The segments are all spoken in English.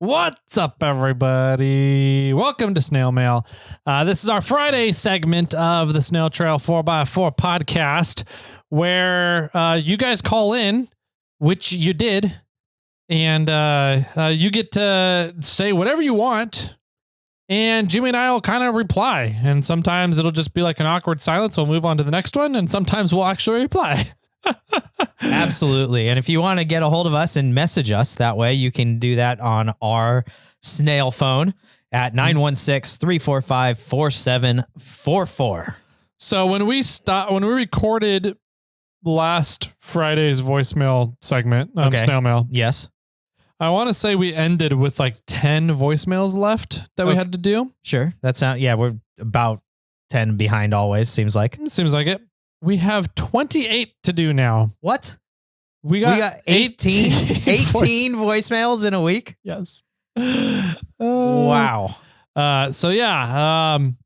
What's up, everybody? Welcome to Snail Mail. This is our Friday segment of the SnailTrail4x4 Podcast, where you guys call in, which you did, and you get to say whatever you want, and Jimmy and I will kind of reply, and sometimes it'll just be like an awkward silence. We'll move on to the next one, and sometimes we'll actually reply. Absolutely. And if you want to get a hold of us and message us that way, you can do that on our snail phone at 916-345-4744. So when we recorded last Friday's voicemail segment, Snail Mail. Yes. I want to say we ended with like 10 voicemails left that we had to do. Sure. We're about 10 behind always, seems like. Seems like it. We have 28 to do now. What? We got 18 voicemails in a week? Yes. Wow.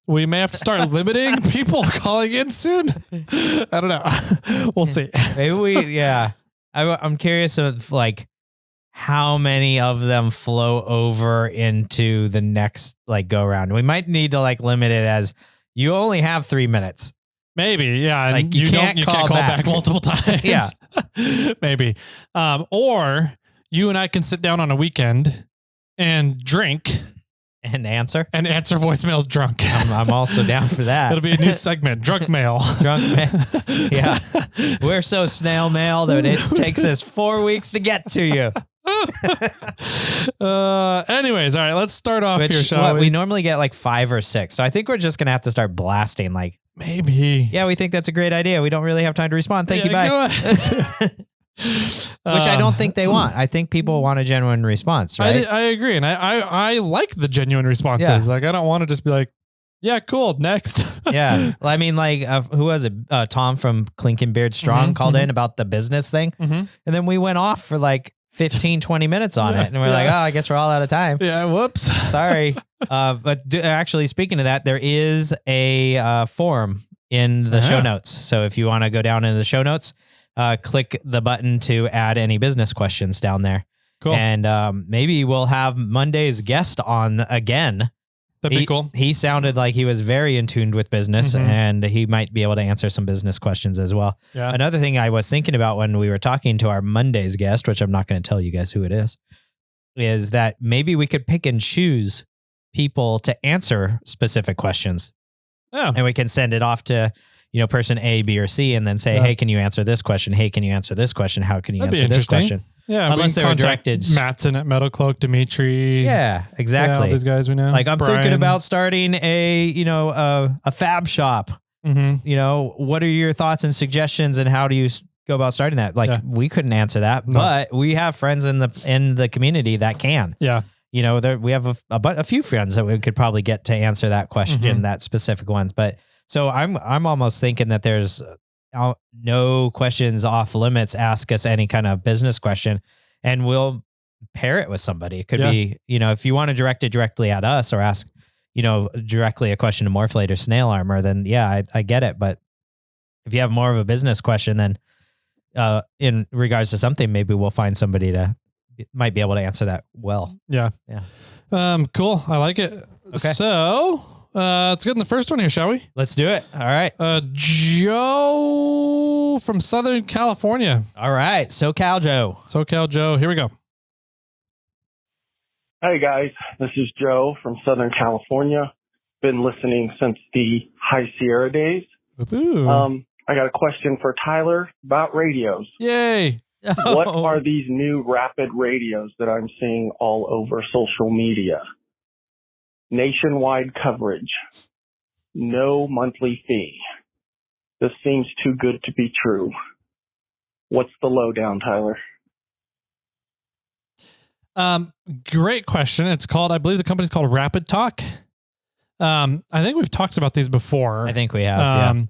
We may have to start limiting people calling in soon. I don't know. We'll see. Maybe I'm curious of like how many of them flow over into the next like go round. We might need to like limit it as you only have 3 minutes. Maybe, yeah. Like you can't call back multiple times. Yeah. Maybe. Or you and I can sit down on a weekend and drink. And answer voicemails drunk. I'm also down for that. It'll be a new segment, Drunk Mail. Drunk Mail. Yeah. We're so snail mail that it takes us 4 weeks to get to you. Anyways, all right, let's start off here, shall we? We normally get like 5 or 6. So I think we're just going to have to start blasting like. Maybe. Yeah, we think that's a great idea. We don't really have time to respond. Thank you. Bye. Go ahead. Which I don't think they want. I think people want a genuine response, right? I agree. And I like the genuine responses. Yeah. Like, I don't want to just be like, yeah, cool, next. Yeah. Well, I mean, like, who was it? Tom from Clinkin' Beard Strong called in about the business thing. And then we went off for like 15, 20 minutes on it. And we're like, oh, I guess we're all out of time. Yeah, whoops. Sorry. Actually, speaking of that, there is a form in the show notes. So if you want to go down into the show notes, click the button to add any business questions down there. Cool. And maybe we'll have Monday's guest on again. That'd be cool. He sounded like he was very in tune with business and he might be able to answer some business questions as well. Yeah. Another thing I was thinking about when we were talking to our Monday's guest, which I'm not going to tell you guys who it is that maybe we could pick and choose people to answer specific questions. Oh. And we can send it off to, person A, B, or C, and then say, hey, can you answer this question? Hey, can you answer this question? How can you answer this question? Yeah, unless they're directed. Matson at Metal Cloak, Dimitri. Yeah, exactly. Yeah, all these guys we know. Like I'm Brian. thinking about starting a fab shop. What are your thoughts and suggestions, and how do you go about starting that? Like we couldn't answer that, but we have friends in the community that can. Yeah. We have a few friends that we could probably get to answer that question, that specific ones. But so I'm almost thinking that there's no questions off limits. Ask us any kind of business question and we'll pair it with somebody. It could be, if you want to direct it directly at us or ask, directly a question to Morphlate or Snail Armor, then I get it. But if you have more of a business question, then in regards to something, maybe we'll find somebody might be able to answer that well. Yeah. Yeah. Cool. I like it. Okay. So let's get in the first one here, shall we? Let's do it. All right. Joe from Southern California. All right. SoCal Joe. Here we go. Hey guys, this is Joe from Southern California. Been listening since the High Sierra days. Ooh. I got a question for Tyler about radios. Yay. What are these new rapid radios that I'm seeing all over social media? Nationwide coverage. No monthly fee. This seems too good to be true. What's the lowdown, Tyler? Great question. I believe the company's called Rapid Talk. I think we've talked about these before. I think we have.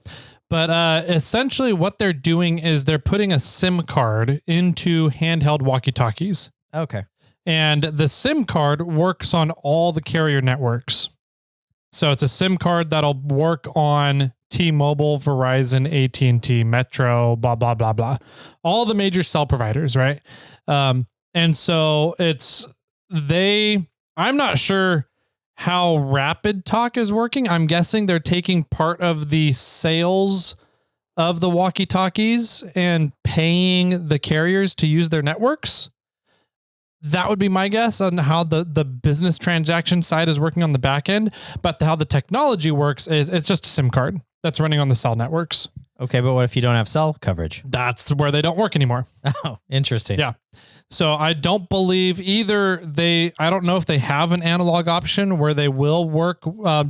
But essentially what they're doing is they're putting a SIM card into handheld walkie-talkies. Okay. And the SIM card works on all the carrier networks. So it's a SIM card that'll work on T-Mobile, Verizon, AT&T, Metro, blah, blah, blah, blah. All the major cell providers, right? And so it's I'm not sure how Rapid Talk is working. I'm guessing they're taking part of the sales of the walkie-talkies and paying the carriers to use their networks. That would be my guess on how the business transaction side is working on the back end. But how the technology works is it's just a SIM card that's running on the cell networks. Okay, but what if you don't have cell coverage? That's where they don't work anymore. Oh, interesting. Yeah. So I don't believe I don't know if they have an analog option where they will work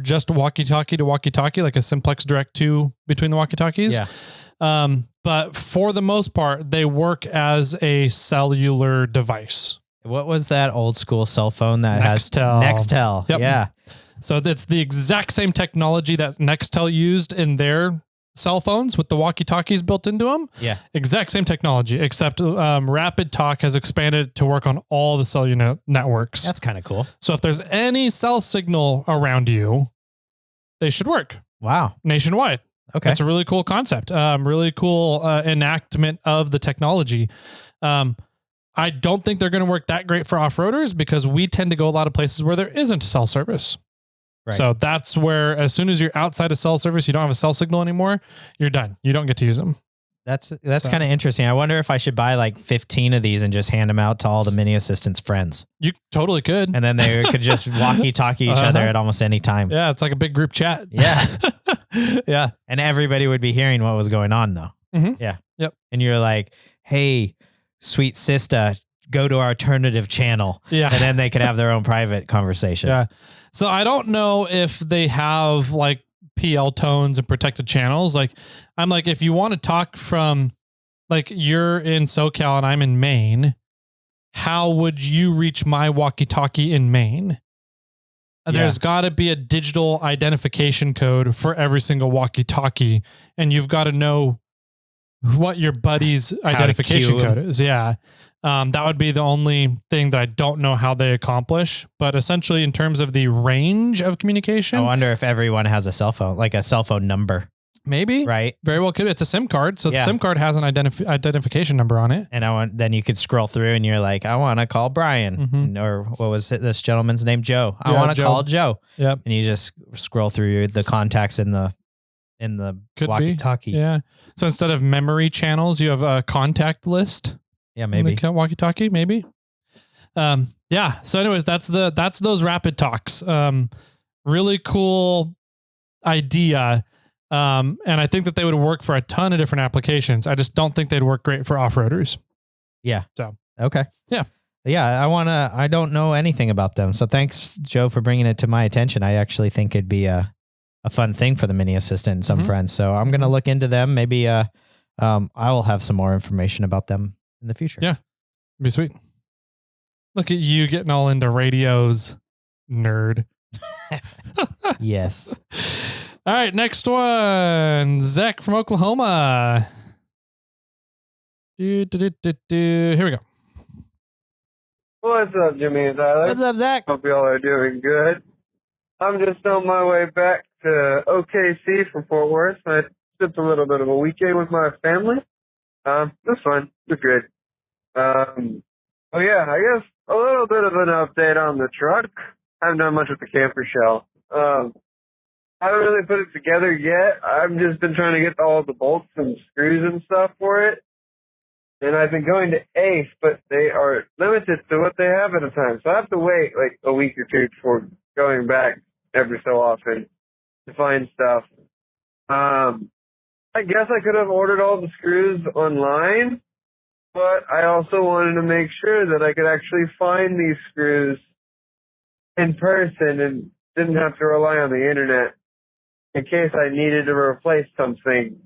just walkie-talkie to walkie-talkie, like a simplex direct 2 between the walkie-talkies. Yeah. But for the most part, they work as a cellular device. What was that old school cell phone that Nextel. has Nextel? Yep. Yeah. So it's the exact same technology that Nextel used in their cell phones with the walkie-talkies built into them. Yeah. Exact same technology, except Rapid Talk has expanded to work on all the cellular networks. That's kind of cool. So if there's any cell signal around you, they should work Wow. nationwide. Okay. That's a really cool concept. Really cool enactment of the technology. I don't think they're going to work that great for off-roaders because we tend to go a lot of places where there isn't cell service. Right. So that's where, as soon as you're outside of cell service, you don't have a cell signal anymore, you're done. You don't get to use them. That's kind of interesting. I wonder if I should buy like 15 of these and just hand them out to all the mini assistants friends. You totally could. And then they could just walkie-talkie each other at almost any time. Yeah, it's like a big group chat. Yeah. Yeah. And everybody would be hearing what was going on though. Mm-hmm. Yeah. Yep. And you're like, hey, sweet sister, go to our alternative channel. Yeah. And then they could have their own private conversation. Yeah. So I don't know if they have like PL tones and protected channels. Like I'm like, if you want to talk from like you're in SoCal and I'm in Maine, how would you reach my walkie-talkie in Maine? And Yeah. there's got to be a digital identification code for every single walkie-talkie. And you've got to know what your buddy's identification queue 'em. code is. Yeah. That would be the only thing that I don't know how they accomplish, but essentially in terms of the range of communication, I wonder if everyone has a cell phone, like a cell phone number, maybe right? very well could be. It's a SIM card. So Yeah. the SIM card has an identification number on it. And then you could scroll through and you're like, I want to call Brian or what was it? This gentleman's name? Joe. I Yeah, want to Joe. call Joe. Yep. And you just scroll through the contacts in the Could be. walkie-talkie. Yeah. So instead of memory channels, you have a contact list. Yeah, maybe. In the walkie-talkie, maybe. Yeah. So anyways, that's those Rapid Talks. Really cool idea. And I think that they would work for a ton of different applications. I just don't think they'd work great for off-roaders. Yeah. So, Okay. Yeah. Yeah. I don't know anything about them. So thanks, Joe, for bringing it to my attention. I actually think it'd be a fun thing for the mini assistant and some friends. So I'm going to look into them. Maybe, I will have some more information about them in the future. Yeah. It'd be sweet. Look at you getting all into radios, nerd. Yes. All right, next one. Zach from Oklahoma. Here we go. What's up, Jimmy and Tyler? What's up, Zach? Hope y'all are doing good. I'm just on my way back to OKC from Fort Worth. I spent a little bit of a weekend with my family. It was fun. It was good. Oh yeah, I guess a little bit of an update on the truck. I haven't done much with the camper shell. I haven't really put it together yet. I've just been trying to get all the bolts and screws and stuff for it. And I've been going to Ace, but they are limited to what they have at a time. So I have to wait like a week or two before going back every so often to find stuff. I guess I could have ordered all the screws online, but I also wanted to make sure that I could actually find these screws in person and didn't have to rely on the internet in case I needed to replace something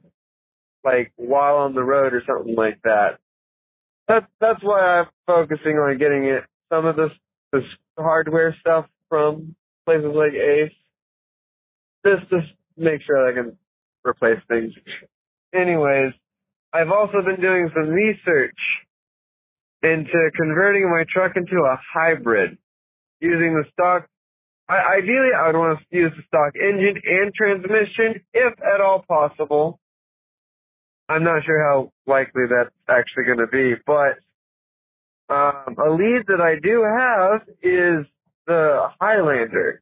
like while on the road or something like that. That's why I'm focusing on getting some of this hardware stuff from places like Ace. Just to make sure I can replace things. Anyways, I've also been doing some research into converting my truck into a hybrid using the stock. Ideally, I would want to use the stock engine and transmission, if at all possible. I'm not sure how likely that's actually going to be, but a lead that I do have is the Highlander.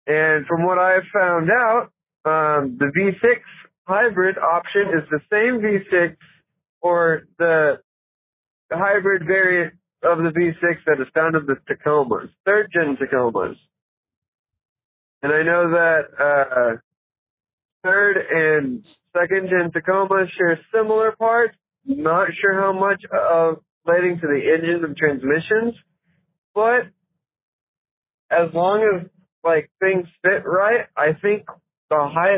And from what I've found out, the V6 hybrid option is the same V6 or the hybrid variant of the V6 that is found in the Tacomas, third-gen Tacomas. And I know that third and second-gen Tacomas share similar parts. Not sure how much relating to the engines and transmissions, but as long as things fit right, I think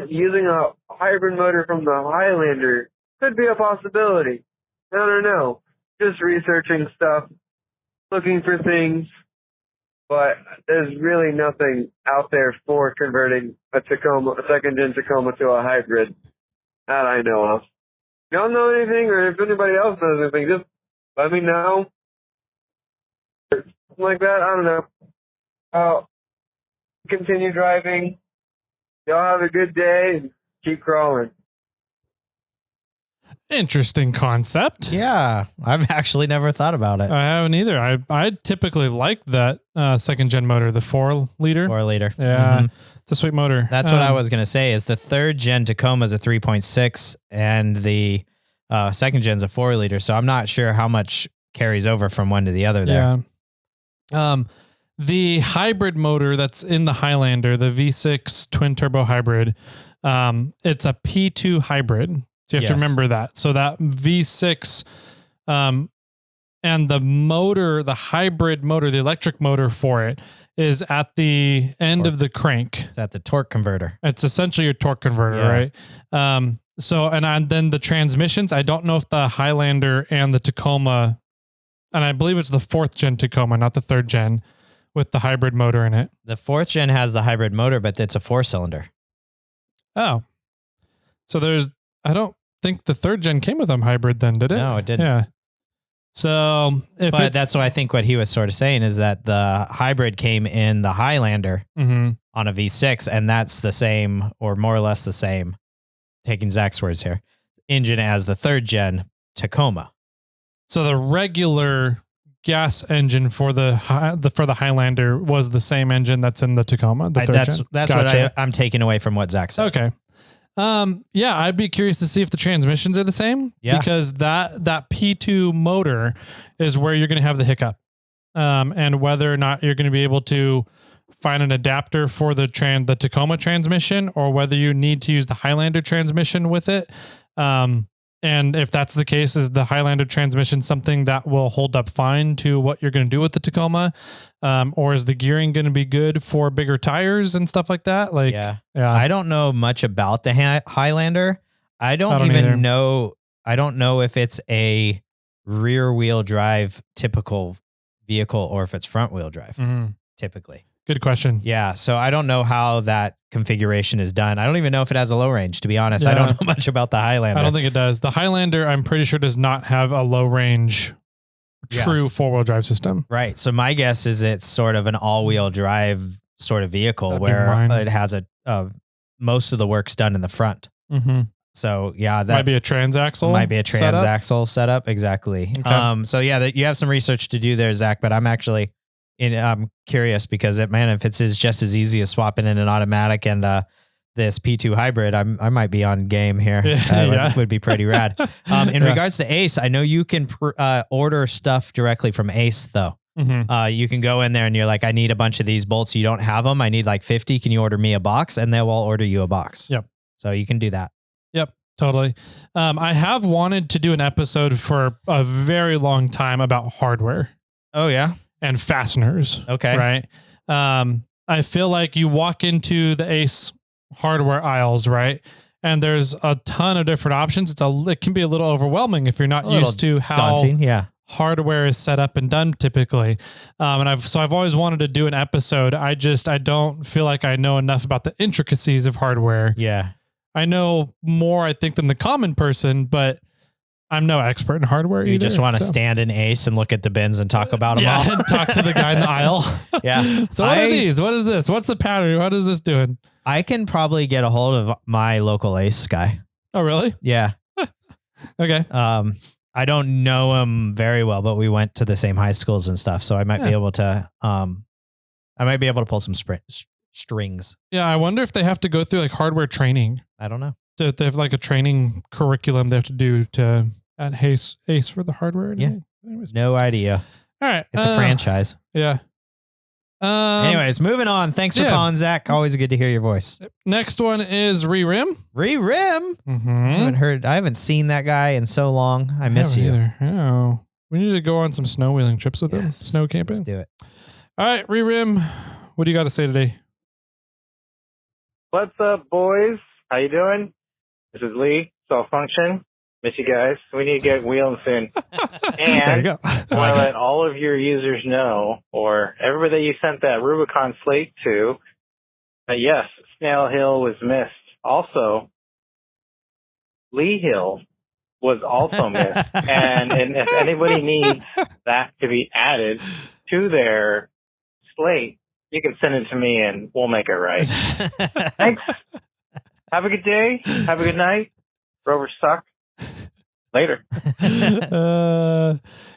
using a hybrid motor from the Highlander could be a possibility. I don't know. Just researching stuff, looking for things, but there's really nothing out there for converting a second-gen Tacoma to a hybrid that I know of. If y'all know anything, or if anybody else knows anything, just let me know. Something like that, I don't know. I'll continue driving. Y'all have a good day and keep crawling. Interesting concept. Yeah, I've actually never thought about it. I haven't either. I typically like that second gen motor, the 4-liter. 4-liter. Yeah, it's a sweet motor. That's what I was going to say is the third gen Tacoma is a 3.6 and the second gen's a 4-liter. So I'm not sure how much carries over from one to the other there. Yeah. The hybrid motor that's in the Highlander, the V6 twin turbo hybrid, it's a P2 hybrid. So you have to remember that. So that V6, and the motor, the hybrid motor, the electric motor for it is at the end of the crank. It's at the torque converter. It's essentially your torque converter, right? So, and then the transmissions, I don't know if the Highlander and the Tacoma, and I believe it's the 4th gen Tacoma, not the 3rd gen, with the hybrid motor in it. The 4th gen has the hybrid motor, but it's a 4-cylinder. Oh. So I don't think the 3rd gen came with a hybrid then, did it? No, it didn't. Yeah. So but that's what I think what he was sort of saying is that the hybrid came in the Highlander on a V6, and that's the same or more or less the same, taking Zach's words here, engine as the 3rd gen Tacoma. So the regular gas engine for the Highlander was the same engine that's in the Tacoma. The 3rd gen. That's what I'm taking away from what Zach said. Okay. Yeah, I'd be curious to see if the transmissions are the same. Yeah. Because that P2 motor is where you're going to have the hiccup. And whether or not you're going to be able to find an adapter for the Tacoma transmission, or whether you need to use the Highlander transmission with it. And if that's the case, is the Highlander transmission something that will hold up fine to what you're going to do with the Tacoma? Or is the gearing going to be good for bigger tires and stuff like that? Yeah. I don't know much about the Highlander. I don't even know. I don't know if it's a rear wheel drive typical vehicle or if it's front wheel drive typically. Good question. Yeah. So I don't know how that configuration is done. I don't even know if it has a low range, to be honest. I don't know much about the Highlander. I don't think it does. The Highlander, I'm pretty sure, does not have a low range true 4-wheel drive system. Right. So my guess is it's sort of an all-wheel drive sort of vehicle. That'd where it has most of the work's done in the front. So yeah, that might be a transaxle. Might be a transaxle setup. Exactly. Okay. So yeah, you have some research to do there, Zach, but I'm actually I'm curious because if it's just as easy as swapping in an automatic and this P2 hybrid, I might be on game here. Would be pretty rad. In regards to Ace, I know you can order stuff directly from Ace though. You can go in there and you're like, I need a bunch of these bolts. You don't have them. I need like 50. Can you order me a box? And they will order you a box. Yep. So you can do that. Yep. Totally. I have wanted to do an episode for a very long time about hardware. Oh yeah. And fasteners. Okay. Right. I feel like you walk into the Ace hardware aisles, right? And there's a ton of different options. It can be a little overwhelming if you're not used to how daunting, hardware is set up and done typically. And I've always wanted to do an episode. I don't feel like I know enough about the intricacies of hardware. Yeah. I know more, I think, than the common person, but I'm no expert in hardware either. You just want to stand in Ace and look at the bins and talk about them all. And talk to the guy in the aisle. Yeah. So what are these? What is this? What's the pattern? What is this doing? I can probably get a hold of my local Ace guy. Oh, really? Yeah. Okay. I don't know him very well, but we went to the same high schools and stuff, so I might be able to pull some strings. Yeah, I wonder if they have to go through like hardware training. I don't know. Do they have like a training curriculum they have to do to at Ace for the hardware? Yeah. Anyways. No idea. All right. It's a franchise. Yeah. Anyways, moving on. Thanks for calling, Zach. Always good to hear your voice. Next one is Re-Rim. Re-Rim? Mm-hmm. I haven't seen that guy in so long. I miss you. Either. Oh. We need to go on some snow wheeling trips with him. Snow camping. Let's do it. All right, Re-Rim. What do you got to say today? What's up, boys? How you doing? This is Lee, SolveFunction. Miss you guys. We need to get wheeling soon. There you go. I want to let all of your users know, or everybody you sent that Rubicon slate to, that yes, Snail Hill was missed. Also, Lee Hill was also missed. and if anybody needs that to be added to their slate, you can send it to me and we'll make it right. Thanks. Have a good day. Have a good night. Rovers suck. Later.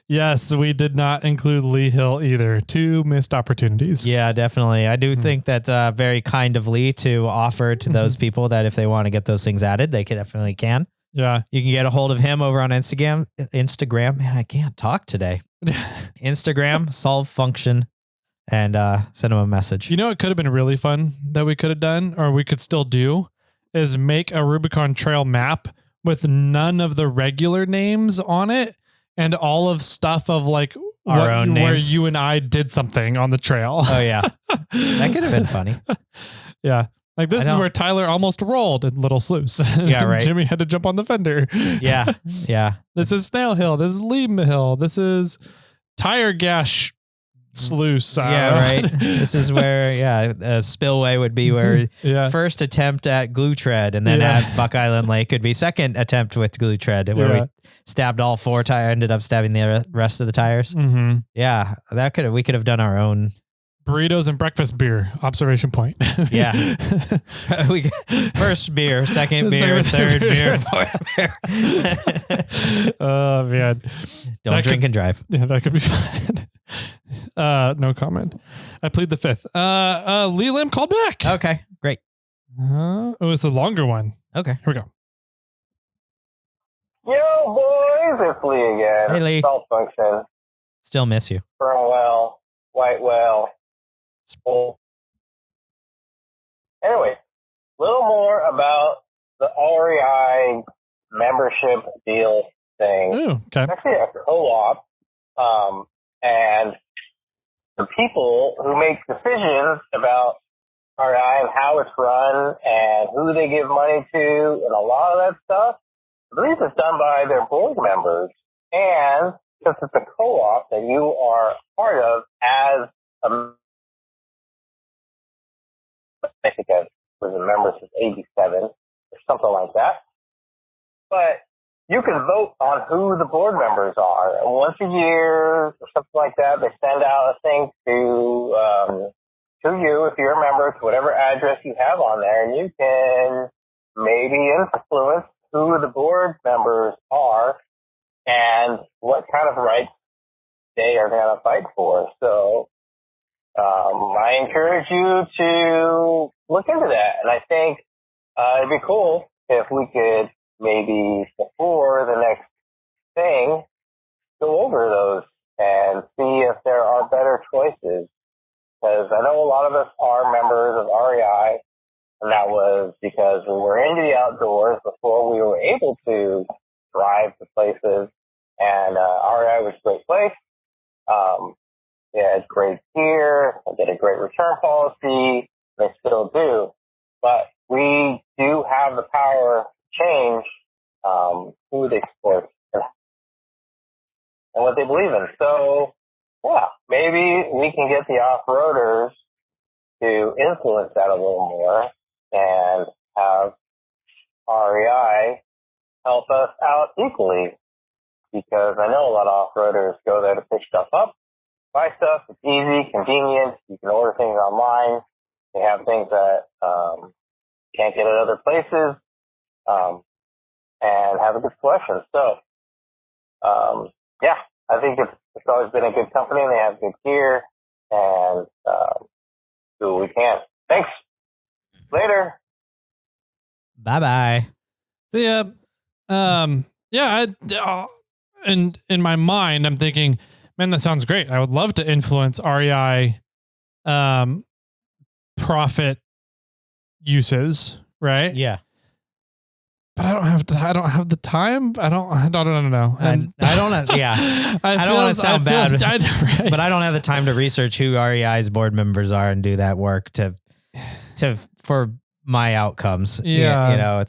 Yes, we did not include Lee Hill either. 2 missed opportunities. Yeah, definitely. I do think that's very kind of Lee to offer to those people that if they want to get those things added, they definitely can. Yeah. You can get a hold of him over on Instagram. Man, I can't talk today. Instagram, SolveFunction, and send him a message. You know, it could have been really fun that we could have done, or we could still do, is make a Rubicon Trail map with none of the regular names on it and all of stuff of like our own names, where you and I did something on the trail. Oh yeah. That could have been funny. Yeah. Like this is where Tyler almost rolled in Little Sluice. Yeah, right. Jimmy had to jump on the fender. Yeah. Yeah. This is Snail Hill. This is Lee Hill. This is Tire Gash Sluice. Yeah, right. This is where, a spillway would be where first attempt at glue tread, and then at Buck Island Lake could be second attempt with glue tread, where we stabbed all 4 tires, ended up stabbing the rest of the tires. Mm-hmm. Yeah, we could have done our own. Burritos and breakfast beer. Observation point. Yeah. First beer, second beer, third beer, fourth beer. Oh man. Don't drink and drive. Yeah, that could be fun. No comment. I plead the 5th. Lee Lim called back. Okay, great. It's a longer one. Okay. Here we go. Yo, boys, it's Lee again. Hey, Lee. SolveFunction. Still miss you. Sperm whale, white whale. Anyway, a little more about the REI membership deal thing. Ooh, okay. It's actually a co-op, and the people who make decisions about REI and how it's run and who they give money to and a lot of that stuff, I believe it's done by their board members. And since it's a co-op that you are part of as a I think I was a member since 87 or something like that. But you can vote on who the board members are. And once a year or something like that, they send out a thing to you, if you're a member, to whatever address you have on there, and you can maybe influence who the board members are and what kind of rights they are going to fight for. So I encourage you to look into that. And I think it'd be cool if we could maybe before the next thing go over those and see if there are better choices. Because I know a lot of us are members of REI, and that was because we were into the outdoors before we were able to drive to places. And REI was a great place. They had great gear, they did a great return policy, they still do. But we do have the power to change who they support and what they believe in. So, yeah, maybe we can get the off-roaders to influence that a little more and have REI help us out equally. Because I know a lot of off-roaders go there to pick stuff up, buy stuff. It's easy, convenient. You can order things online. They have things that can't get at other places, and have a good selection. So Yeah, I think it's always been a good company. They have good gear, and do what we can. Thanks. Later. Bye-bye. So in my mind, I'm thinking, man, that sounds great. I would love to influence REI profit uses, right? Yeah. But I don't have the time. I don't know. And I don't know. Yeah. I don't want to sound bad, right. but I don't have the time to research who REI's board members are and do that work for my outcomes. Yeah. You know,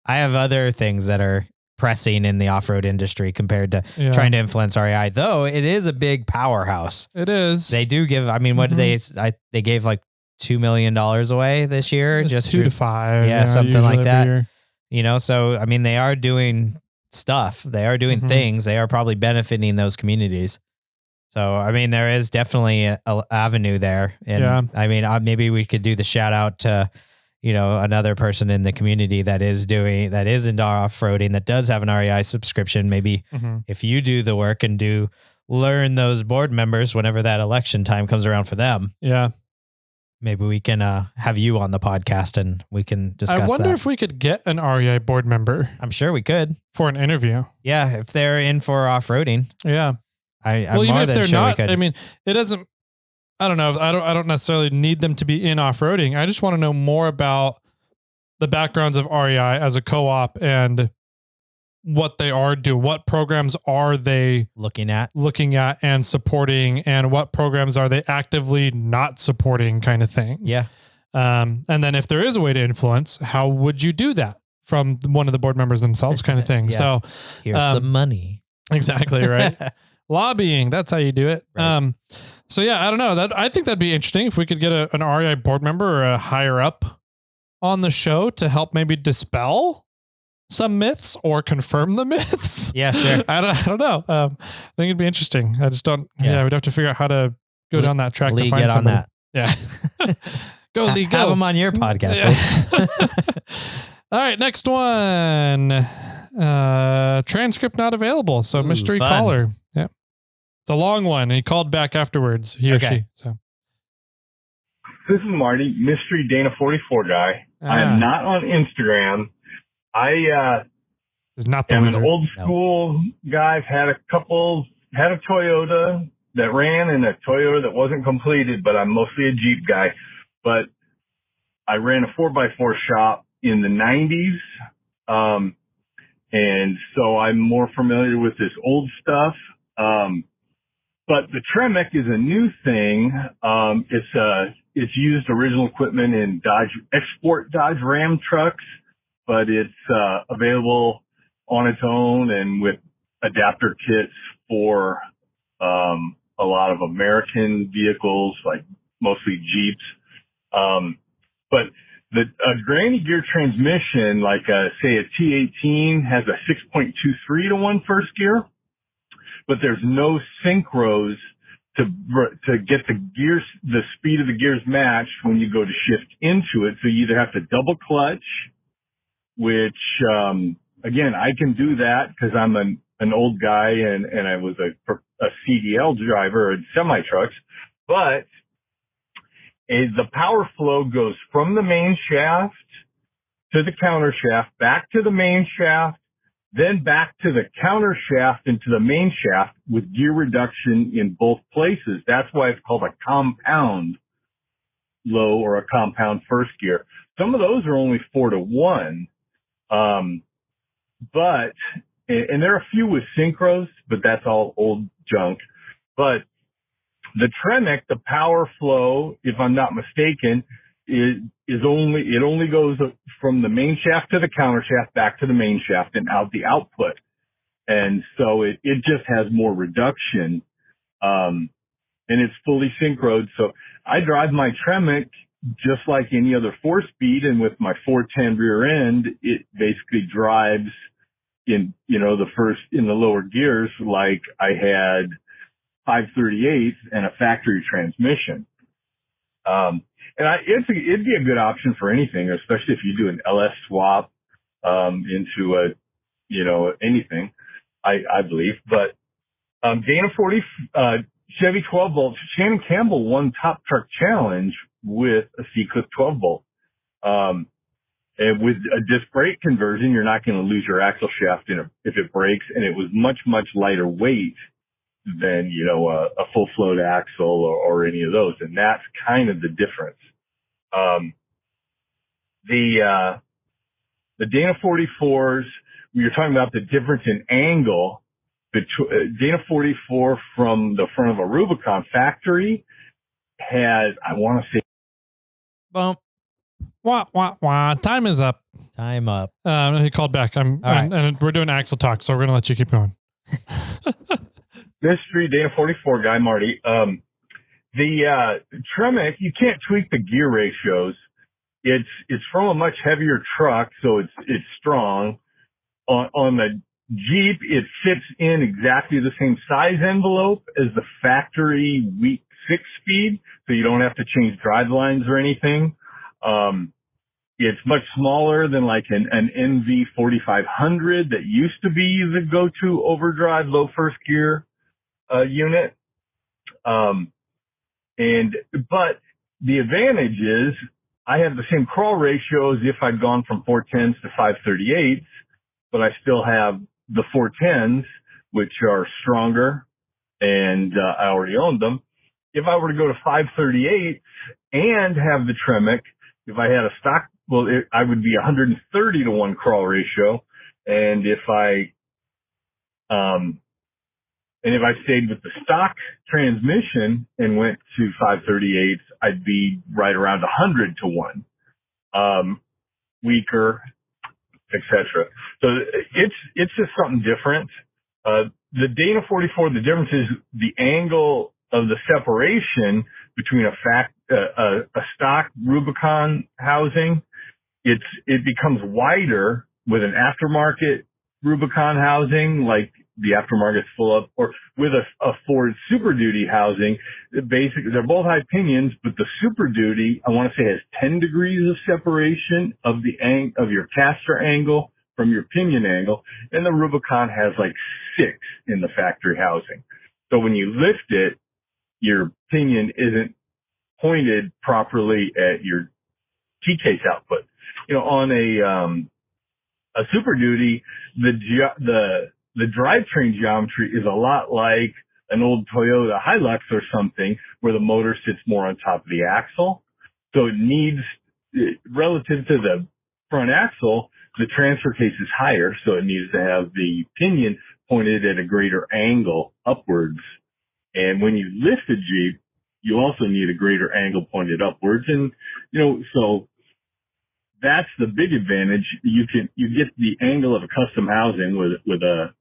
I have other things that are pressing in the off-road industry compared to trying to influence REI, though it is a big powerhouse. It is. They do give, I mean, what did they gave like $2 million away this year? Just 2 to 5. Yeah, something like that. Year. You know, so, I mean, they are doing stuff. They are doing things. They are probably benefiting those communities. So, I mean, there is definitely an avenue there. And I mean, maybe we could do the shout out to, you know, another person in the community that is into off-roading, that does have an REI subscription. Maybe if you do the work and learn those board members whenever that election time comes around for them. Yeah. Maybe we can have you on the podcast and we can discuss that. I wonder if we could get an REI board member. I'm sure we could. For an interview. Yeah, if they're in for off-roading. Yeah. Even if they're not, I mean, it doesn't, I don't know. I don't necessarily need them to be in off-roading. I just want to know more about the backgrounds of REI as a co-op and what they are doing. What programs are they looking at and supporting, and what programs are they actively not supporting, kind of thing. Yeah. And then if there is a way to influence, how would you do that from one of the board members themselves, kind of thing. So here's some money. Exactly. Right. Lobbying. That's how you do it. Right. So yeah, I don't know, I think that'd be interesting if we could get an REI board member or a higher up on the show to help maybe dispel some myths or confirm the myths. Yeah, sure. I don't know. I think it'd be interesting. I just don't. Yeah, we'd have to figure out how to go down that track Lee, to find get somebody. on that. Yeah. Go, Lee. Go. Have them on your podcast. Yeah. All right, next one. Transcript not available. So mystery fun. caller. Yeah. It's a long one. He called back afterwards. He or she. So. This is Marty, mystery Dana 44 guy. I am not on Instagram. I not the am wizard. an old school guy. I've had a Toyota that ran and a Toyota that wasn't completed, but I'm mostly a Jeep guy. But I ran a 4x4 shop in the 90s. And so I'm more familiar with this old stuff. But the Tremec is a new thing. It's used original equipment in export Dodge Ram trucks, but it's available on its own and with adapter kits for a lot of American vehicles, like mostly Jeeps. But a granny gear transmission, like say a T18, has a 6.23 to 1 first gear, but there's no synchros to get the speed of the gears matched when you go to shift into it. So you either have to double clutch, which, again, I can do that because I'm an old guy and I was a CDL driver in semi trucks, but the power flow goes from the main shaft to the counter shaft, back to the main shaft, then back to the counter shaft and to the main shaft with gear reduction in both places. That's why it's called a compound low or a compound first gear. Some of those are only 4 to 1. And there are a few with synchros, but that's all old junk. But the Tremec, the power flow, if I'm not mistaken, it only goes from the main shaft to the counter shaft, back to the main shaft and out the output. And so it just has more reduction. And it's fully synchroed. So I drive my Tremec just like any other 4-speed, and with my 410 rear end, it basically drives in the lower gears like I had 538 and a factory transmission. It'd be a good option for anything, especially if you do an LS swap into anything. I believe. But Dana 40 Chevy 12 volts. Shannon Campbell won Top Truck Challenge with a C-clip 12 volt. And with a disc brake conversion, you're not going to lose your axle shaft if it breaks, and it was much, much lighter weight than, a full float axle or any of those. And that's kind of the difference. The Dana 44s, you're talking about the difference in angle. Dana 44 from the front of a Rubicon factory has, I want to say, Bump. Wah. Time is up. Time up. He called back. And we're doing axle talk, so we're gonna let you keep going. Mystery Dana 44 guy, Marty. The Tremec, you can't tweak the gear ratios. It's from a much heavier truck, so it's strong. On the Jeep, it fits in exactly the same size envelope as the factory weak 6-speed, so you don't have to change drive lines or anything. It's much smaller than like an NV 4500 that used to be the go-to overdrive low first gear unit. But the advantage is I have the same crawl ratio as if I'd gone from 410s to 538s, but I still have the 410s, which are stronger, and I already owned them. If I were to go to 538s and have the Tremec, if I had a stock, I would be 130 to 1 crawl ratio. And if I stayed with the stock transmission and went to 538s, I'd be right around 100 to 1, weaker, etc. So it's just something different. The Dana 44, the difference is the angle of the separation between a stock Rubicon housing. It becomes wider with an aftermarket Rubicon housing, like the aftermarket's full up, or with a Ford Super Duty housing. Basically, they're both high pinions, but the Super Duty, I want to say, has 10 degrees of separation of your caster angle from your pinion angle, and the Rubicon has like 6 in the factory housing. So when you lift it, your pinion isn't pointed properly at your T-case output. On a Super Duty, the drivetrain geometry is a lot like an old Toyota Hilux or something, where the motor sits more on top of the axle. So it needs, relative to the front axle, the transfer case is higher, so it needs to have the pinion pointed at a greater angle upwards. And when you lift a Jeep, you also need a greater angle pointed upwards. And, so that's the big advantage. You get the angle of a custom housing with a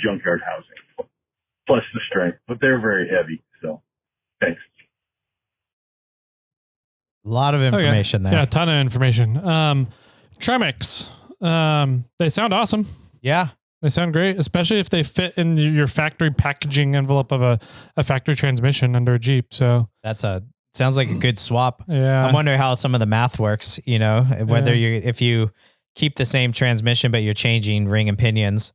junkyard housing, plus the strength, but they're very heavy. So thanks. A lot of information there. Yeah, a ton of information. Tremecs, they sound awesome. Yeah. They sound great, especially if they fit in your factory packaging envelope of a factory transmission under a Jeep. So sounds like a good swap. Yeah. I'm wondering how some of the math works, whether if you keep the same transmission, but you're changing ring and pinions,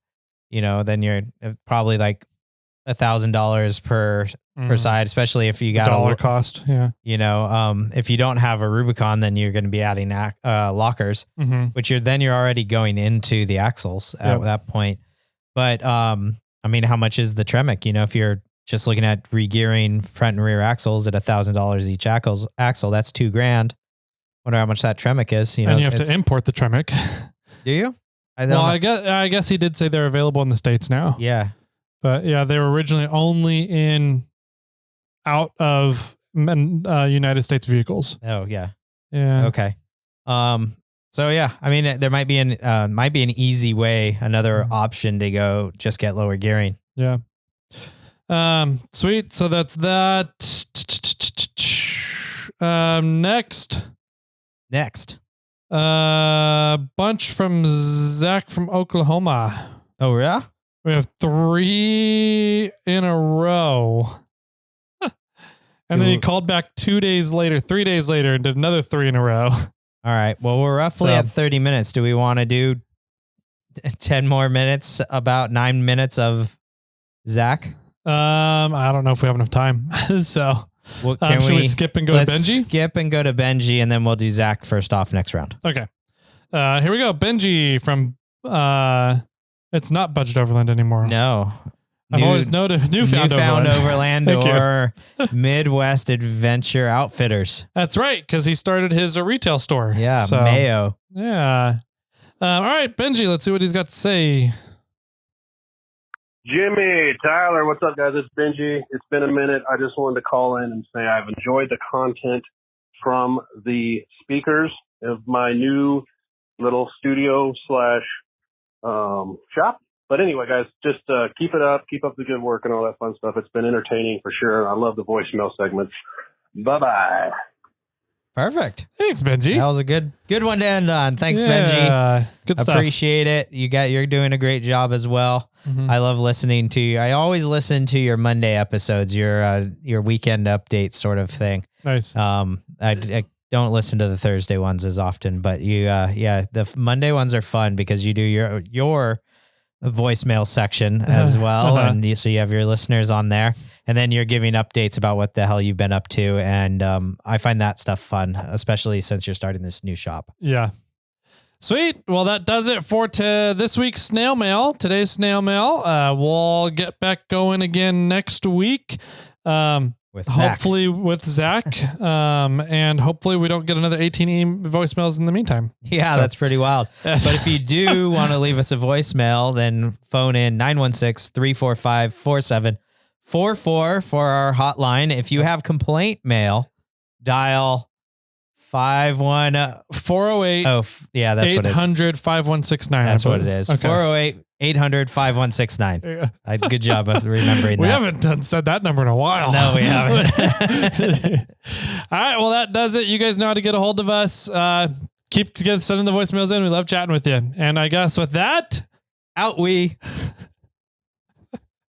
then you're probably like $1,000 per side, especially if you got dollar cost. Yeah. If you don't have a Rubicon, then you're going to be adding lockers, which you're already going into the axles at that point. But, how much is the Tremec? If you're just looking at regearing front and rear axles at $1,000 each axle, that's $2,000. Wonder how much that Tremec is. And you have to import the Tremec. Do you? I guess he did say they're available in the States now. Yeah. But yeah, they were originally only out of United States vehicles. Oh yeah. Yeah. Okay. So yeah, there might be an easy way, another option to go just get lower gearing. Yeah. Sweet. So that's that. Next. Bunch from Zach from Oklahoma. Oh yeah. We have 3 in a row. And then he called back 3 days later, and did another 3 in a row. All right. Well, we're roughly at 30 minutes. Do we want to do 10 more minutes, about 9 minutes of Zach? I don't know if we have enough time. So should we skip and go to Benji? Skip and go to Benji, and then we'll do Zach first off next round. Okay. Here we go. Benji from, it's not Budget Overland anymore. No. I've always noted Newfound Overland or Midwest Adventure Outfitters. That's right, because he started his retail store. Yeah, so, Mayo. Yeah. All right, Benji, let's see what he's got to say. Jimmy, Tyler, what's up, guys? It's Benji. It's been a minute. I just wanted to call in and say I've enjoyed the content from the speakers of my new little studio / shop. But anyway, guys, just keep it up. Keep up the good work and all that fun stuff. It's been entertaining for sure. I love the voicemail segments. Bye-bye. Perfect. Thanks, Benji. That was a good one to end on. Thanks, Benji. Good stuff. Appreciate it. You're doing a great job as well. Mm-hmm. I love listening to you. I always listen to your Monday episodes, your weekend updates sort of thing. Nice. I don't listen to the Thursday ones as often, but the Monday ones are fun because you do your voicemail section as well. And so you have your listeners on there, and then you're giving updates about what the hell you've been up to. And I find that stuff fun, especially since you're starting this new shop. Yeah. Sweet. Well, that does it for this week's Snail Mail. Today's Snail Mail. We'll get back going again next week. Hopefully with Zach. And hopefully we don't get another 18 voicemails in the meantime. Yeah, that's pretty wild. But if you do want to leave us a voicemail, then phone in 916-345-4744 for our hotline. If you have complaint mail, dial 408. Oh, yeah, that's what it is. 800-5169. That's what it is. Okay. 408-800-5169. Good job of remembering that. We haven't said that number in a while. No, we haven't. All right. Well, that does it. You guys know how to get a hold of us. Keep sending the voicemails in. We love chatting with you. And I guess with that, out we